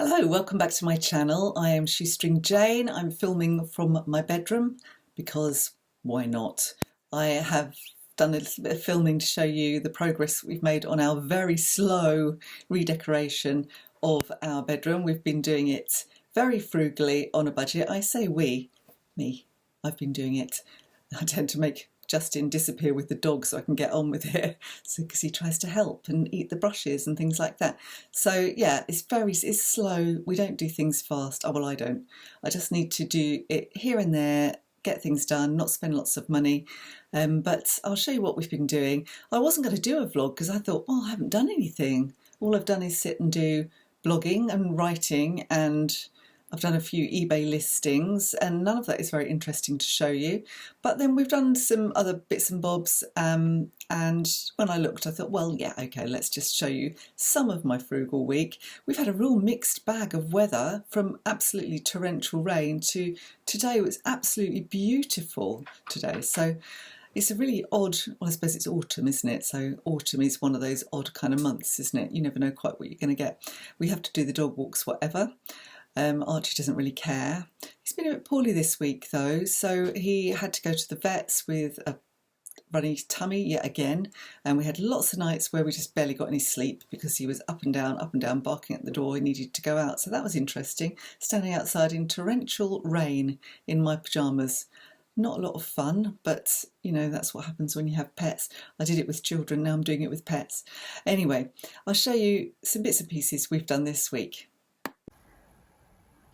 Hello, welcome back to my channel. I am Shoestring Jane. I'm filming from my bedroom because why not? I have done a little bit of filming to show you the progress we've made on our very slow redecoration of our bedroom. We've been doing it very frugally on a budget. I say we, me. I've been doing it. I tend to make Justin disappear with the dog so I can get on with it, because he tries to help and eat the brushes and things like that. So yeah, it's slow. We don't do things fast. Oh well, I don't. I just need to do it here and there, get things done, not spend lots of money. But I'll show you what we've been doing. I wasn't going to do a vlog because I thought, well, I haven't done anything. All I've done is sit and do blogging and writing, and I've done a few eBay listings, and none of that is very interesting to show you. But then we've done some other bits and bobs, and when I looked I thought, well, yeah, okay, let's just show you some of my frugal week. We've had a real mixed bag of weather, from absolutely torrential rain to today. It was absolutely beautiful today. So it's a really odd, well, I suppose it's autumn, isn't it? So autumn is one of those odd kind of months, isn't it? You never know quite what you're going to get. We have to do the dog walks, whatever. Archie doesn't really care. He's been a bit poorly this week though, so he had to go to the vets with a runny tummy yet again, and we had lots of nights where we just barely got any sleep because he was up and down, barking at the door. He needed to go out, so that was interesting. Standing outside in torrential rain in my pyjamas. Not a lot of fun, but you know, that's what happens when you have pets. I did it with children, now I'm doing it with pets. Anyway, I'll show you some bits and pieces we've done this week.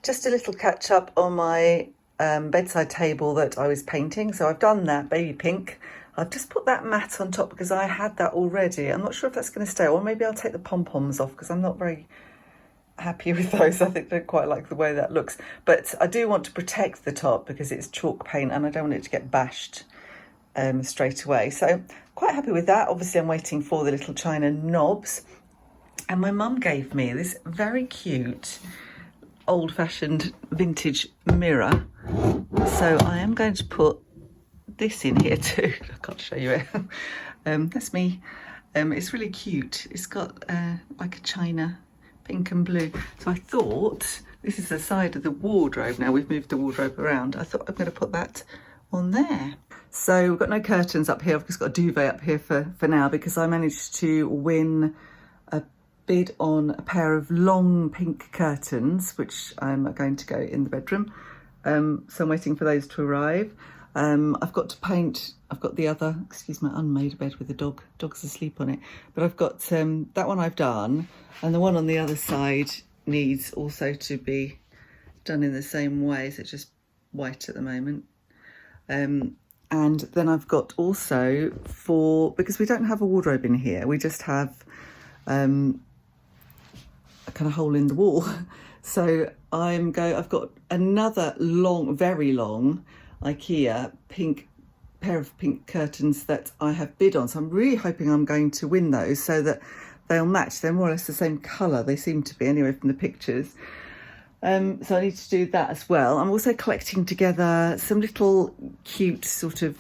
Just a little catch up on my bedside table that I was painting. So I've done that, baby pink. I've just put that mat on top because I had that already. I'm not sure if that's going to stay, or maybe I'll take the pom-poms off because I'm not very happy with those. I think I don't quite like the way that looks. But I do want to protect the top because it's chalk paint and I don't want it to get bashed straight away. So quite happy with that. Obviously I'm waiting for the little china knobs. And my mum gave me this very cute old-fashioned vintage mirror, so I am going to put this in here too. I can't show you it. That's me. It's really cute. It's got like a china pink and blue, so I thought, this is the side of the wardrobe now, we've moved the wardrobe around, I thought I'm going to put that on there. So we've got no curtains up here. I've just got a duvet up here for now because I managed to win a bid on a pair of long pink curtains, which I'm going to go in the bedroom. So I'm waiting for those to arrive. I've got to paint, I've got the other, excuse my unmade bed with the dog's asleep on it, but I've got that one I've done, and the one on the other side needs also to be done in the same way, so it's just white at the moment. And then I've got also, because we don't have a wardrobe in here, we just have a kind of hole in the wall. So I've got another long, very long IKEA pair of pink curtains that I have bid on. So I'm really hoping I'm going to win those so that they'll match. They're more or less the same colour. They seem to be anyway from the pictures. So I need to do that as well. I'm also collecting together some little cute sort of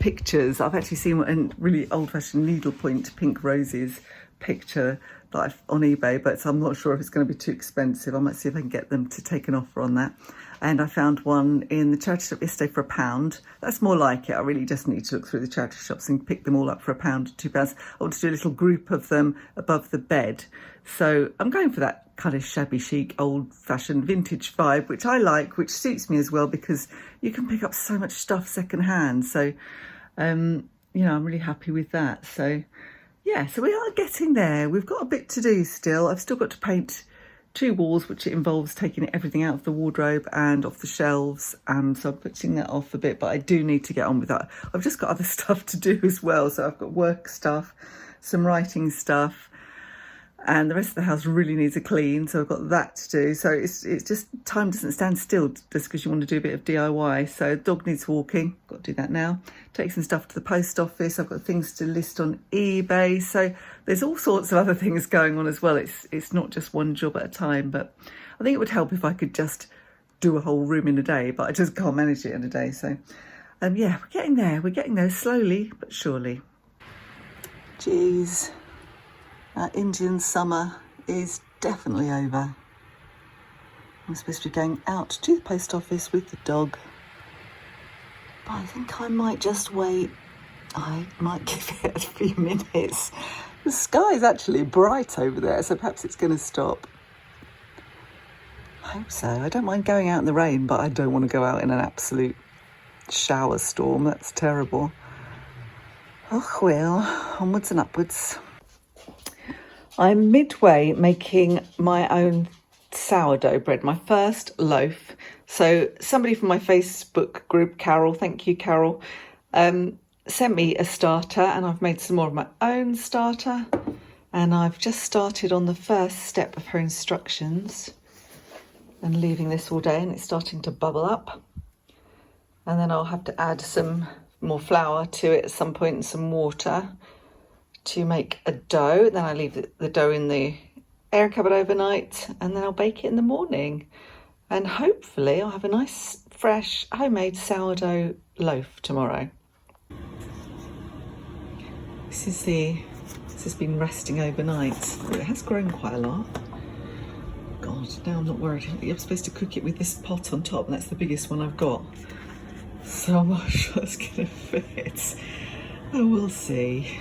pictures. I've actually seen a really old-fashioned needlepoint pink roses picture that I've on eBay, but I'm not sure if it's going to be too expensive. I might see if I can get them to take an offer on that. And I found one in the charity shop yesterday for £1. That's more like it. I really just need to look through the charity shops and pick them all up for £1, £2. I want to do a little group of them above the bed. So I'm going for that kind of shabby chic, old-fashioned vintage vibe, which I like, which suits me as well because you can pick up so much stuff secondhand. So, you know, I'm really happy with that. So, yeah, so we are getting there. We've got a bit to do still. I've still got to paint 2 walls, which involves taking everything out of the wardrobe and off the shelves. So I'm putting that off a bit, but I do need to get on with that. I've just got other stuff to do as well. So I've got work stuff, some writing stuff, and the rest of the house really needs a clean. So I've got that to do. So it's just, time doesn't stand still just because you want to do a bit of DIY. So dog needs walking. Got to do that now. Take some stuff to the post office. I've got things to list on eBay. So there's all sorts of other things going on as well. It's not just one job at a time, but I think it would help if I could just do a whole room in a day, but I just can't manage it in a day. So yeah, we're getting there. We're getting there slowly but surely. Geez, that Indian summer is definitely over. I'm supposed to be going out to the post office with the dog, but I think I might just wait. I might give it a few minutes. The sky's actually bright over there, so perhaps it's going to stop. I hope so. I don't mind going out in the rain, but I don't want to go out in an absolute shower storm. That's terrible. Oh well, onwards and upwards. I'm midway making my own sourdough bread, my first loaf. So somebody from my Facebook group, Carol, thank you Carol, sent me a starter, and I've made some more of my own starter, and I've just started on the first step of her instructions and leaving this all day, and it's starting to bubble up, and then I'll have to add some more flour to it at some point and some water to make a dough. Then I leave the dough in the air cupboard overnight, and then I'll bake it in the morning, and hopefully I'll have a nice fresh homemade sourdough loaf tomorrow. This has been resting overnight. It has grown quite a lot. God, now I'm not worried. I'm supposed to cook it with this pot on top, and that's the biggest one I've got. So I'm not sure it's going to fit. Oh, we'll see.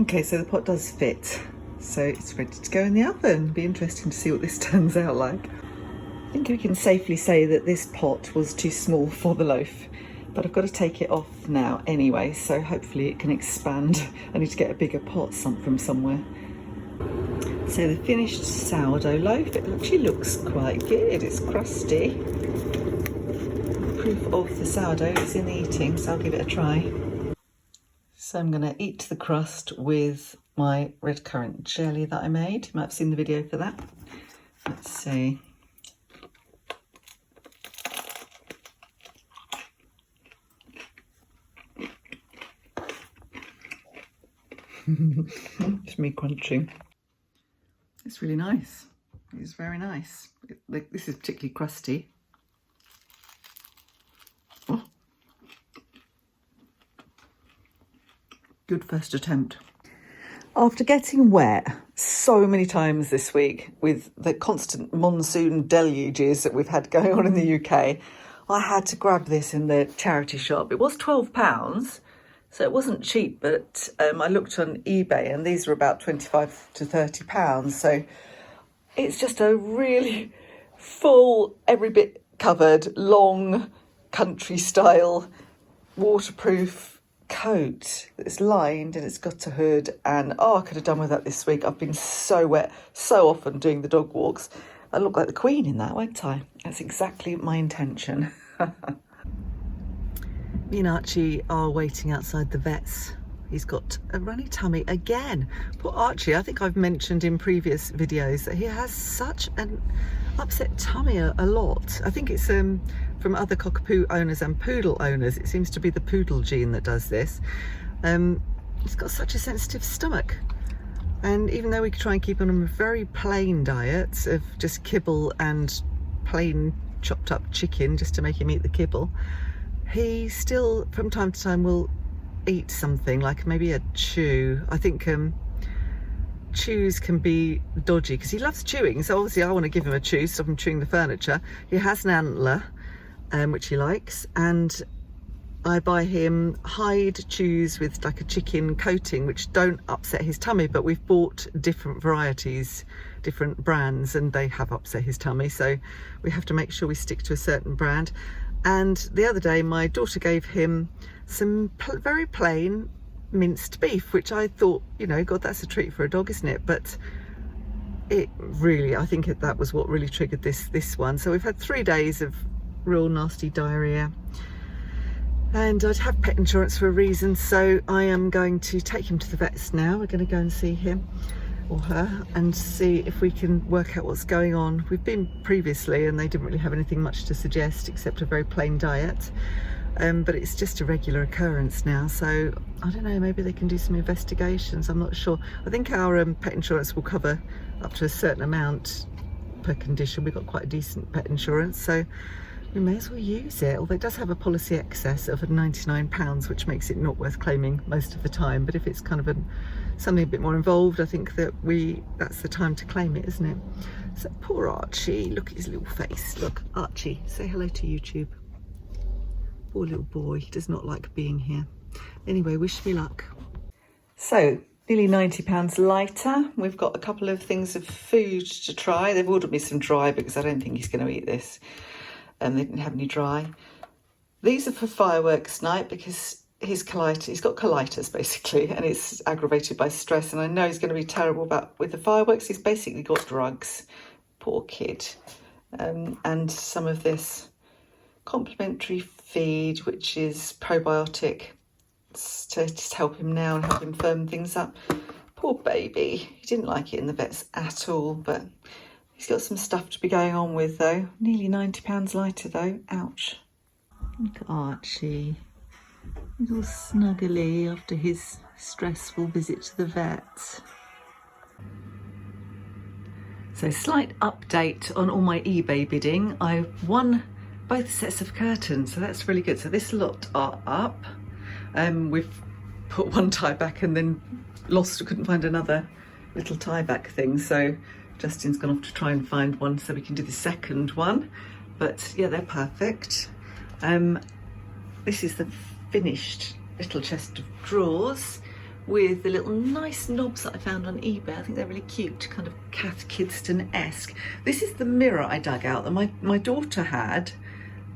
Okay, so the pot does fit. So it's ready to go in the oven. Be interesting to see what this turns out like. I think we can safely say that this pot was too small for the loaf, but I've got to take it off now anyway, so hopefully it can expand. I need to get a bigger pot from somewhere. So the finished sourdough loaf, it actually looks quite good. It's crusty. Proof of the sourdough is in the eating, so I'll give it a try. So I'm going to eat the crust with my red currant jelly that I made. You might have seen the video for that. Let's see. It's me crunching. It's really nice. It's very nice. This is particularly crusty. Oh. Good first attempt. After getting wet so many times this week with the constant monsoon deluges that we've had going on in the UK, I had to grab this in the charity shop. It was £12. So it wasn't cheap, but I looked on eBay and these are about £25 to £30. So it's just a really full, every bit covered, long, country style, waterproof coat that's lined, and it's got a hood. And I could have done with that this week. I've been so wet so often doing the dog walks. I look like the Queen in that, won't I? That's exactly my intention. Me and Archie are waiting outside the vet's. He's got a runny tummy again. Poor Archie, I think I've mentioned in previous videos that he has such an upset tummy a lot. I think it's from other cockapoo owners and poodle owners. It seems to be the poodle gene that does this. He's got such a sensitive stomach. And even though we try and keep on a very plain diet of just kibble and plain chopped up chicken just to make him eat the kibble, he still from time to time will eat something like maybe a chew. I think chews can be dodgy because he loves chewing, so obviously I want to give him a chew, stop him chewing the furniture. He has an antler which he likes, and I buy him hide chews with like a chicken coating which don't upset his tummy, but we've bought different varieties, different brands, and they have upset his tummy, so we have to make sure we stick to a certain brand. And the other day my daughter gave him some very plain minced beef, which I thought, you know, God, that's a treat for a dog, isn't it? But it really, I think that was what really triggered this one. So we've had 3 days of real nasty diarrhea, and I'd have pet insurance for a reason, so I am going to take him to the vets now. We're going to go and see him or her and see if we can work out what's going on. We've been previously and they didn't really have anything much to suggest except a very plain diet, but it's just a regular occurrence now, so I don't know, maybe they can do some investigations. I'm not sure. I think our pet insurance will cover up to a certain amount per condition. We've got quite a decent pet insurance, so we may as well use it, although it does have a policy excess of £99, which makes it not worth claiming most of the time. But if it's kind of something a bit more involved, I think that that's the time to claim it, isn't it? So poor Archie, look at his little face. Look, Archie, say hello to YouTube. Poor little boy, he does not like being here. Anyway, wish me luck. So, nearly £90 lighter. We've got a couple of things of food to try. They've ordered me some dry because I don't think he's going to eat this. They didn't have any dry. These are for fireworks night because he's got colitis basically, and it's aggravated by stress. And I know he's going to be terrible, but with the fireworks, he's basically got drugs. Poor kid. And some of this complementary feed, which is probiotic, to just help him now and help him firm things up. Poor baby. He didn't like it in the vets at all, but he's got some stuff to be going on with though. Nearly £90 lighter though. Ouch. Look at Archie. He's all snuggly after his stressful visit to the vet. So slight update on all my eBay bidding. I won both sets of curtains, so that's really good. So this lot are up. We've put one tie back and then couldn't find another little tie back thing. So Justin's gone off to try and find one so we can do the second one. But yeah, they're perfect. This is the finished little chest of drawers with the little nice knobs that I found on eBay. I think they're really cute, kind of Cath Kidston-esque. This is the mirror I dug out that my daughter had,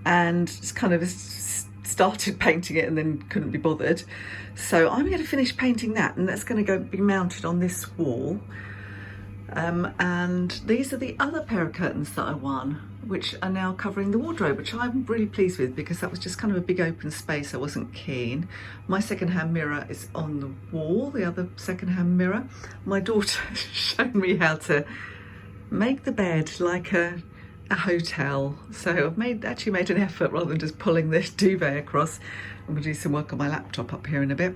and just kind of started painting it and then couldn't be bothered. So I'm going to finish painting that, and that's going to be mounted on this wall. And these are the other pair of curtains that I won, which are now covering the wardrobe, which I'm really pleased with because that was just kind of a big open space. I wasn't keen. My second-hand mirror is on the wall, the other second-hand mirror. My daughter showed me how to make the bed like a hotel. So I've actually made an effort rather than just pulling the duvet across. I'm going to do some work on my laptop up here in a bit.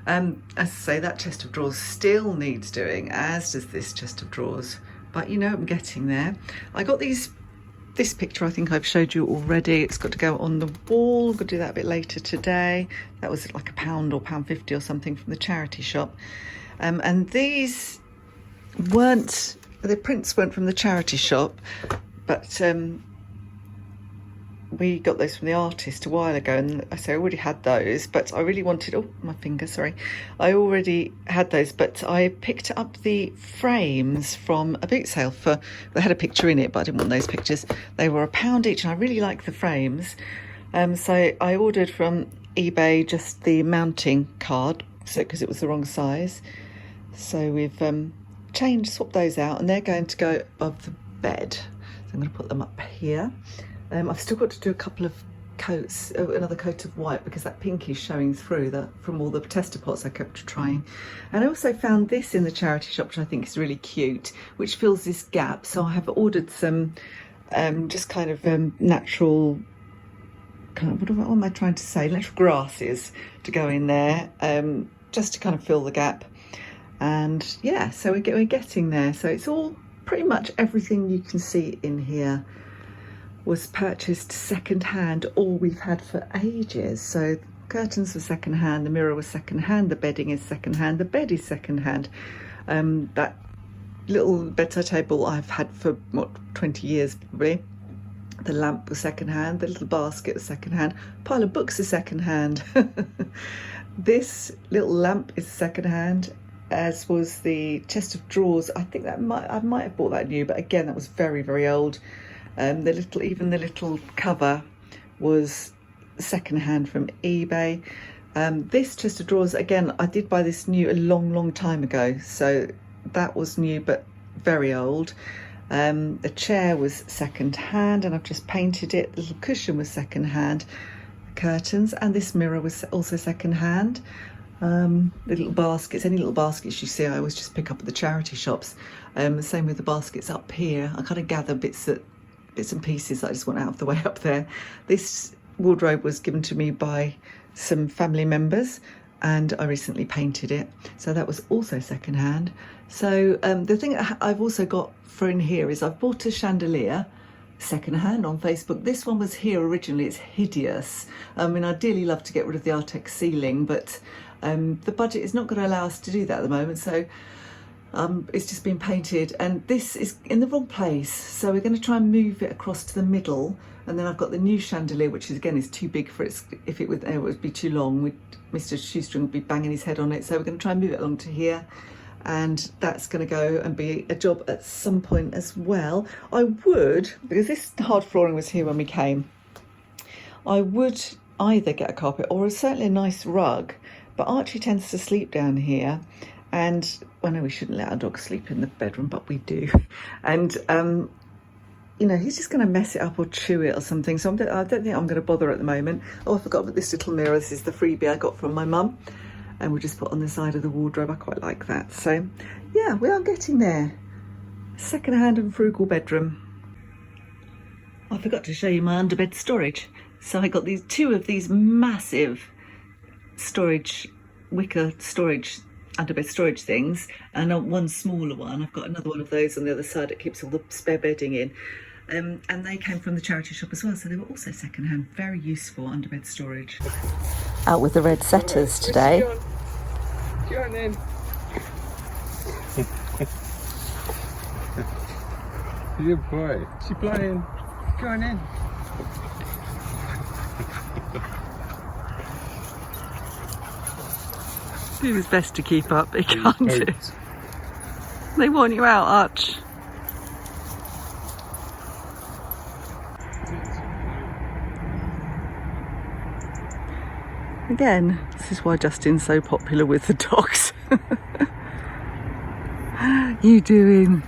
As I say, that chest of drawers still needs doing, as does this chest of drawers. But you know, I'm getting there. I got this picture I think I've showed you already. It's got to go on the wall. I'm going to do that a bit later today. That was like £1 or £1.50 or something from the charity shop. And these the prints weren't from the charity shop, but we got those from the artist a while ago, and I already had those, but I really wanted, oh my finger, sorry, I already had those, but I picked up the frames from a boot sale they had a picture in it, but I didn't want those pictures. They were £1 each, and I really like the frames, so I ordered from eBay just the mounting card, because it was the wrong size. So we've swapped those out, and they're going to go above the bed. So I'm going to put them up here. I've still got to do a couple of coats, another coat of white, because that pink is showing through from all the tester pots I kept trying. And I also found this in the charity shop, which I think is really cute, which fills this gap. So I have ordered some just kind of natural, what am I trying to say? Natural grasses to go in there, just to kind of fill the gap. And yeah, so we're getting there. So it's all pretty much everything you can see in here was purchased second hand, or we've had for ages. So curtains were second hand, the mirror was second hand, the bedding is second hand, the bed is second hand. That little bedside table I've had for 20 years probably. The lamp was second hand, the little basket was second hand, pile of books is second hand. This little lamp is second hand, as was the chest of drawers. I think I might have bought that new, but again, that was very, very old. Even the little cover was second hand from eBay. This chest of drawers, again, I did buy this new a long time ago, so that was new but very old. The chair was second hand, and I've just painted it. The little cushion was second hand. The curtains and this mirror was also second hand. The little baskets, any little baskets you see, I always just pick up at the charity shops. The same with the baskets up here. I kind of gather bits and pieces that I just want out of the way up there. This wardrobe was given to me by some family members, and I recently painted it, so that was also second hand. So the thing I've also got for in here is I've bought a chandelier second hand on Facebook. This one was here originally. It's hideous. I mean, I'd dearly love to get rid of the Artex ceiling, but the budget is not going to allow us to do that at the moment. So It's just been painted, and this is in the wrong place, so we're going to try and move it across to the middle. And then I've got the new chandelier, which is again is too big for it. If it would be too long, Mr. Shoestring would be banging his head on it. So we're going to try and move it along to here, and that's going to go and be a job at some point as well. I would, because this hard flooring was here when we came, I would either get a carpet or certainly a nice rug, but Archie tends to sleep down here, and I know we shouldn't let our dog sleep in the bedroom, but we do. And you know, he's just going to mess it up or chew it or something. So I don't think I'm going to bother at the moment. Oh, I forgot about this little mirror. This is the freebie I got from my mum, and we'll just put on the side of the wardrobe. I quite like that. So yeah, we are getting there. Second-hand and frugal bedroom. I forgot to show you my underbed storage. So I got these two of these massive storage, wicker storage, underbed storage things, and one smaller one. I've got another one of those on the other side that keeps all the spare bedding in. And they came from the charity shop as well, so they were also second-hand. Very useful underbed storage. Out with the red setters today. Go on then. Good boy. She playing. Go on in. Do his best to keep up, he can't do. They want you out, Arch. Again, this is why Justin's so popular with the dogs. You doing?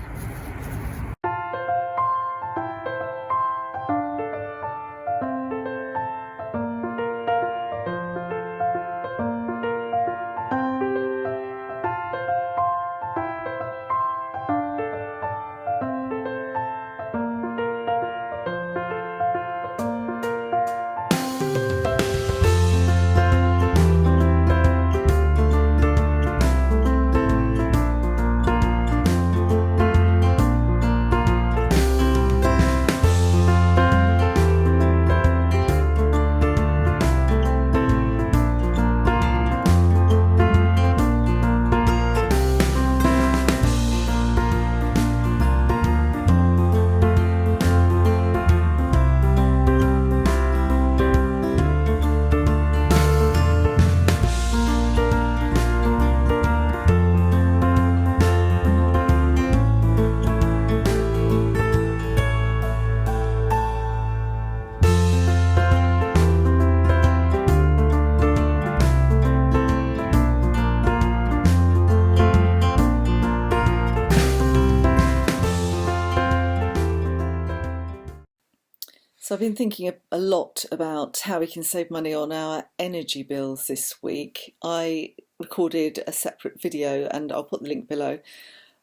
So I've been thinking a lot about how we can save money on our energy bills this week. I recorded a separate video and I'll put the link below.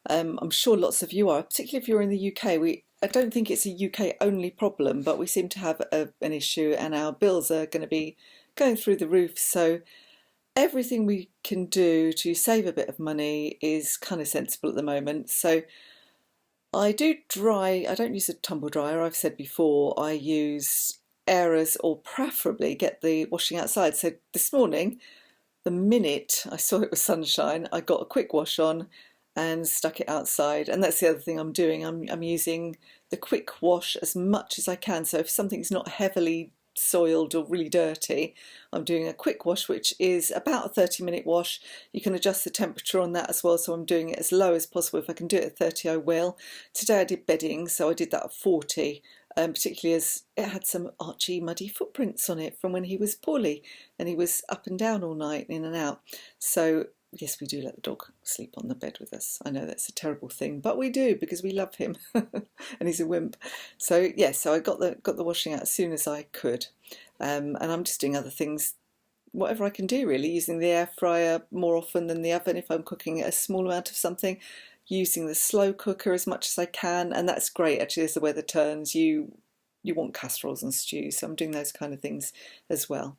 I'm sure lots of you are, particularly if you're in the UK. I don't think it's a UK only problem, but we seem to have an issue and our bills are going to be going through the roof. So everything we can do to save a bit of money is kind of sensible at the moment. So I don't use a tumble dryer. I've said before, I use airers or preferably get the washing outside. So this morning, the minute I saw it was sunshine, I got a quick wash on and stuck it outside. And that's the other thing I'm doing. I'm using the quick wash as much as I can. So if something's not heavily soiled or really dirty, I'm doing a quick wash, which is about a 30-minute wash. You can adjust the temperature on that as well, so I'm doing it as low as possible. If I can do it at 30, I will. Today I did bedding, so I did that at 40, particularly as it had some Archie muddy footprints on it from when he was poorly and he was up and down all night, in and out. So yes, we do let the dog sleep on the bed with us. I know that's a terrible thing, but we do because we love him and he's a wimp. So yeah, so I got the washing out as soon as I could, and I'm just doing other things, whatever I can do really, using the air fryer more often than the oven if I'm cooking a small amount of something, using the slow cooker as much as I can, and that's great actually as the weather turns. You want casseroles and stews, so I'm doing those kind of things as well.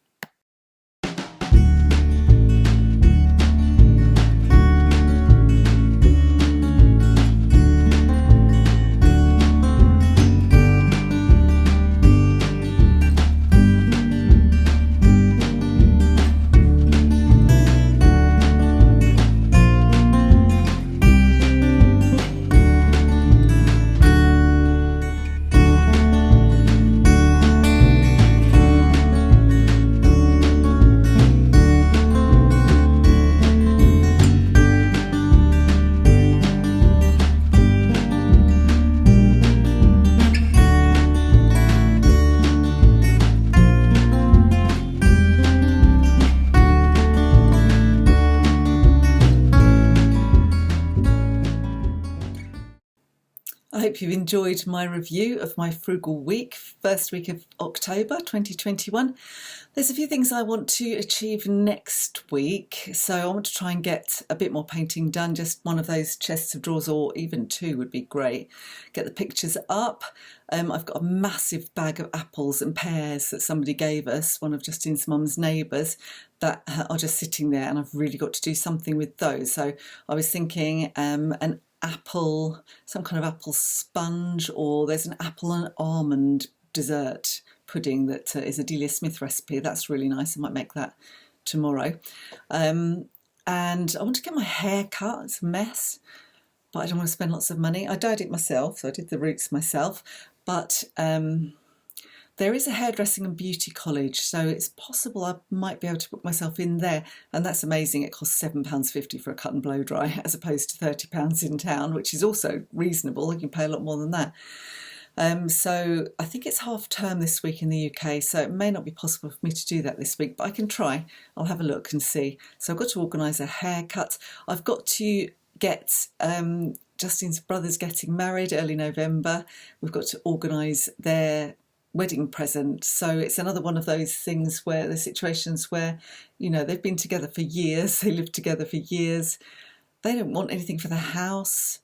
hope you've enjoyed my review of my frugal week, first week of October 2021. There's a few things I want to achieve next week, so I want to try and get a bit more painting done. Just one of those chests of drawers, or even two, would be great. Get the pictures up. I've got a massive bag of apples and pears that somebody gave us, one of Justin's mum's neighbours, that are just sitting there, and I've really got to do something with those. So I was thinking an apple, some kind of apple sponge, or there's an apple and almond dessert pudding that is a Delia Smith recipe. That's really nice. I might make that tomorrow. And I want to get my hair cut. It's a mess, but I don't want to spend lots of money. I dyed it myself, so I did the roots myself. But there is a hairdressing and beauty college, so it's possible I might be able to put myself in there, and that's amazing. It costs £7.50 for a cut and blow dry, as opposed to £30 in town, which is also reasonable. You can pay a lot more than that. So I think it's half term this week in the UK, so it may not be possible for me to do that this week, but I can try. I'll have a look and see. So I've got to organise a haircut. I've got to get Justin's brother's getting married early November. We've got to organise their wedding present. So it's another one of those things where the situations where, you know, they've been together for years, they lived together for years, they don't want anything for the house.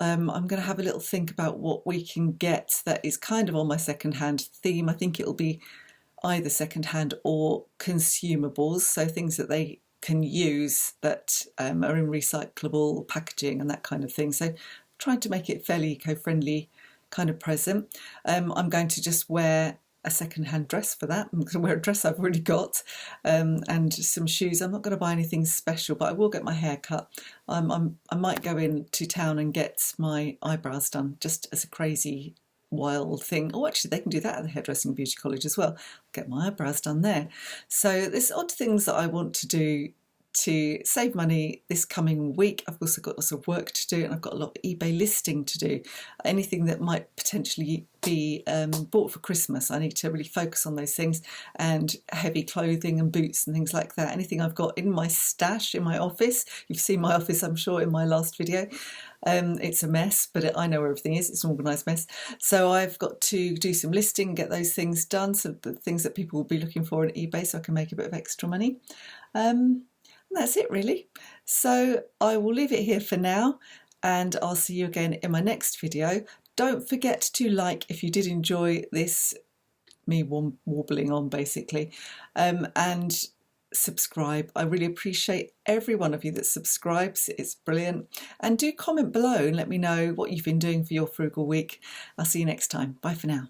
I'm going to have a little think about what we can get that is kind of on my second-hand theme. I think it'll be either second-hand or consumables, so things that they can use that are in recyclable packaging and that kind of thing. So trying to make it fairly eco-friendly kind of present. I'm going to just wear a second-hand dress for that. I'm going to wear a dress I've already got, and some shoes. I'm not going to buy anything special, but I will get my hair cut. I might go into town and get my eyebrows done, just as a crazy wild thing. Oh, actually, they can do that at the Hairdressing Beauty College as well. Get my eyebrows done there. So there's odd things that I want to do to save money this coming week. I've also got lots of work to do, and I've got a lot of eBay listing to do. Anything that might potentially be bought for Christmas, I need to really focus on those things, and heavy clothing and boots and things like that. Anything I've got in my stash in my office. You've seen my office, I'm sure, in my last video. It's a mess, but I know where everything is. It's an organised mess. So I've got to do some listing, get those things done, so the things that people will be looking for on eBay, so I can make a bit of extra money. That's it, really. So I will leave it here for now, and I'll see you again in my next video. Don't forget to like if you did enjoy this, me warbling on basically, and subscribe. I really appreciate every one of you that subscribes. It's brilliant. And do comment below and let me know what you've been doing for your frugal week. I'll see you next time. Bye for now.